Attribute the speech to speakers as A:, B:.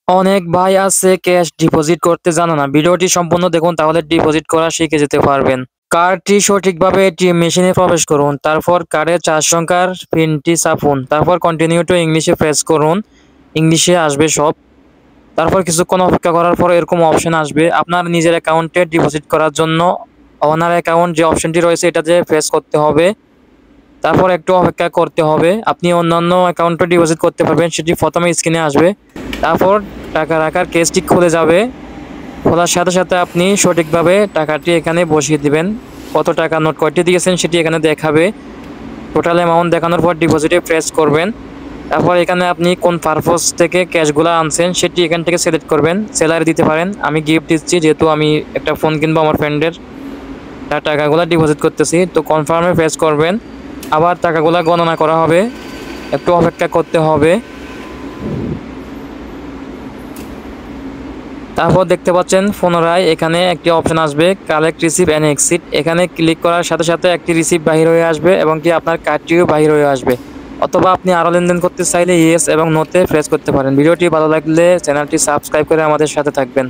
A: অনেক ভাই আছে ক্যাশ ডিপোজিট করতে জানে না। ভিডিওটি সম্পূর্ণ দেখুন, তাহলে ডিপোজিট করা শিখে যেতে পারবেন। কার্ডটি সঠিকভাবে এটিএম মেশিনে প্রবেশ করুন। তারপর কার্ডের 4 সংখ্যার পিনটি চাপুন। তারপর কন্টিনিউ টু ইংলিশে প্রেস করুন। ইংলিশে আসবে সব। তারপর কিছুক্ষণ অপেক্ষা করার পর এরকম অপশন আসবে। আপনার নিজের অ্যাকাউন্টে ডিপোজিট করার জন্য ওনার অ্যাকাউন্ট যে অপশনটি রয়েছে এটাতে প্রেস করতে হবে। তারপর একটু অপেক্ষা করতে হবে। আপনি অন্যান্য অ্যাকাউন্টে ডিপোজিট করতে পারবেন, সেটি প্রথমে স্ক্রিনে আসবে। তারপর টাকা রাখার কেসটি খুলে যাবে। খোলার সাথে সাথে আপনি সঠিকভাবে টাকাটি এখানে বসিয়ে দিবেন। কত টাকা নোট কয়টি দিয়েছেন সেটি এখানে দেখাবে। টোটাল অ্যামাউন্ট দেখানোর পর ডিপোজিটে প্রেস করবেন। তারপর এখানে আপনি কোন পারপোজ থেকে ক্যাশগুলো আনছেন সেটি এখান থেকে সিলেক্ট করবেন। স্যালারি দিতে পারেন, আমি গিফট দিচ্ছি যেহেতু আমি একটা ফোন কিনবো আমার ফ্রেন্ডের, তার টাকাগুলো ডিপোজিট করতেছি। তো কনফার্মে প্রেস করবেন। আবার টাকাগুলো গণনা করা হবে, একটু অপেক্ষা করতে হবে। তারপর দেখতে পাচ্ছেন পুনরায় এখানে একটি অপশন আসবে কালেক্ট রিসিভ অ্যান্ড এক্সিট। এখানে ক্লিক করার সাথে সাথে একটি রিসিভ বাহির হয়ে আসবে এবং কি আপনার কার্ডটিও বাহির হয়ে আসবে। অথবা আপনি আরও লেনদেন করতে চাইলে ইয়েস এবং নোতে প্রেস করতে পারেন। ভিডিওটি ভালো লাগলে চ্যানেলটি সাবস্ক্রাইব করে আমাদের সাথে থাকবেন।